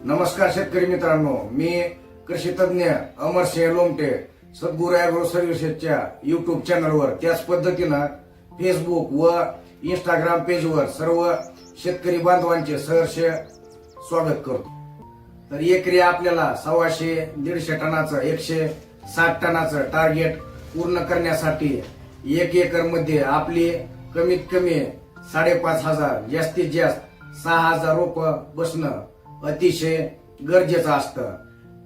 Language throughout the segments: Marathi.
नमस्कार शेतकरी मित्रांनो, मी कृषी तज्ञ अमरसिंह लोमटे सद्गुरू ॲग्रो सर्व्हिसेसच्या युट्यूब चॅनलवर त्याच पद्धतीनं फेसबुक व इंस्टाग्राम पेजवर सर्व शेतकरी बांधवांचे सहर्ष स्वागत करतो। तर एकरी आपल्याला 150-150 टनाचं 160 टनाचं टार्गेट पूर्ण करण्यासाठी 1 एकर मध्ये आपली कमीत कमी 5,500 जास्तीत जास्त 6,000 रोप बसणं अतिशय गरजेचं असतं।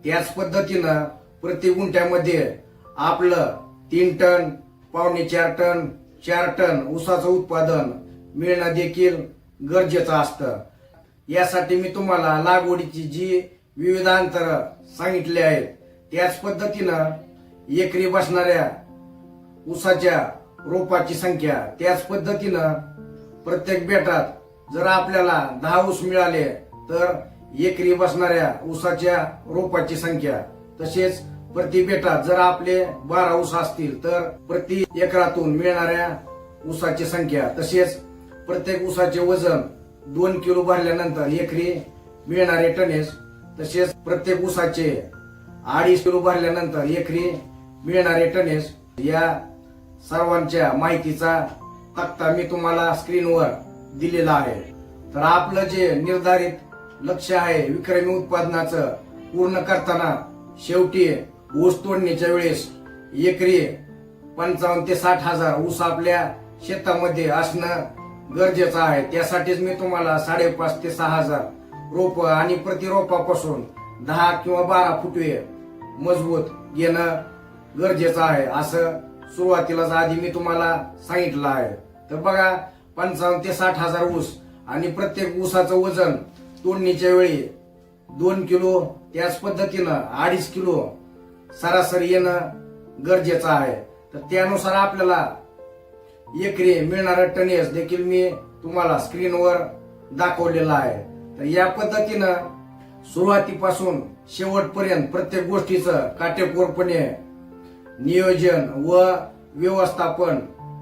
त्याच पद्धतीनं प्रति गुंठ्यामध्ये आपलं 3 टन, 4.5 टन, 4 टन ऊसाचं उत्पादन मिळणं देखील गरजेचं असतं। यासाठी मी तुम्हाला लागवडीची जी विविध अंतर सांगितले आहेत त्याच पद्धतीनं एकरी बसणाऱ्या ऊसाच्या रोपाची संख्या, त्याच पद्धतीनं प्रत्येक बेटात जर आपल्याला 10 ऊस मिळाले तर एकरी बसणाऱ्या ऊसाच्या रोपाची संख्या, तसेच प्रति बेटात जर आपले 12 ऊस असतील तर प्रति एकरातून मिळणाऱ्या ऊसाची संख्या, तसेच प्रत्येक ऊसाचे वजन 2 किलो भरल्यानंतर एकरी मिळणारे टनेज, तसेच प्रत्येक ऊसाचे 2.5 किलो भरल्यानंतर एकरी मिळणारे टनेज, या सर्वांच्या माहितीचा तक्ता मी तुम्हाला स्क्रीनवर दिलेला आहे। तर आपलं जे निर्धारित लक्ष्य आहे विक्रमी उत्पादनाचं पूर्ण करताना शेवटी ऊस तोडणीच्या वेळेस एकरी 55,000 ते 60,000 ऊस आपल्या शेतामध्ये असणं गरजेचं आहे। त्यासाठीच मी तुम्हाला 5,500 ते 6,000 रोप आणि प्रति रोपापासून 10 किंवा 12 फुटवे मजबूत घेणं गरजेचं आहे असं सुरुवातीलाच आधी मी तुम्हाला सांगितलं आहे। तर बघा, 55,000 ते 60,000 ऊस आणि प्रत्येक ऊसाचं वजन तोडणीच्या वेळी 2 किलो, त्याच पद्धतीनं 2.5 किलो सरासरी येणं गरजेचं आहे। तर त्यानुसार आपल्याला एकरी मिळणारं टनेज देखील मी तुम्हाला स्क्रीनवर दाखवलेलं आहे। तर या पद्धतीनं सुरुवातीपासून शेवटपर्यंत प्रत्येक गोष्टीचं काटेकोरपणे नियोजन व व्यवस्थापन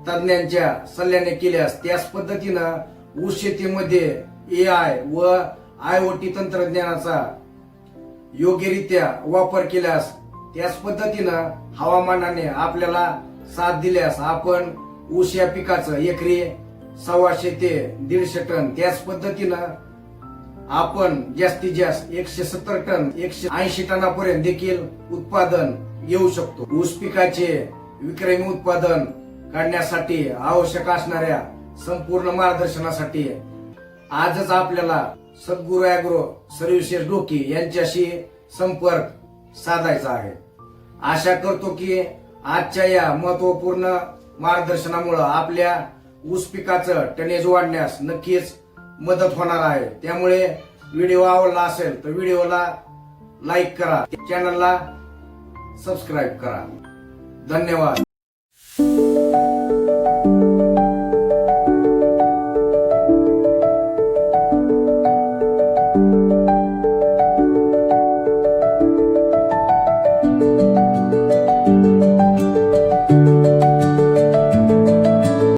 तज्ञांच्या सल्ल्याने केल्यास, त्याच पद्धतीनं ऊस शेतीमध्ये AI व IoT तंत्रज्ञानाचा योग्यरित्या वापर केल्यास, त्याच पद्धतीनं हवामानाने आपल्याला साथ दिल्यास आपण ऊस या पिकाचं एकरी 125 ते 150 टन, त्याच पद्धतीनं आपण जास्तीत जास्त 170 टन 180 टनापर्यंत देखील उत्पादन घेऊ शकतो। ऊस पिकाचे विक्रमी उत्पादन काढण्यासाठी आवश्यक असणाऱ्या संपूर्ण मार्गदर्शनासाठी आजच आपल्याला सद्गुरू ॲग्रो सर्व्हिसेस डोकी यांच्याशी संपर्क साधायचा आहे। आशा करतो की आजच्या या महत्वपूर्ण मार्गदर्शनामुळे आपल्या ऊस पिकाचं टनेज वाढण्यास नक्कीच मदत होणार आहे। त्यामुळे व्हिडिओ आवडला असेल तर व्हिडिओला लाईक करा, चॅनलला सबस्क्राईब करा। धन्यवाद।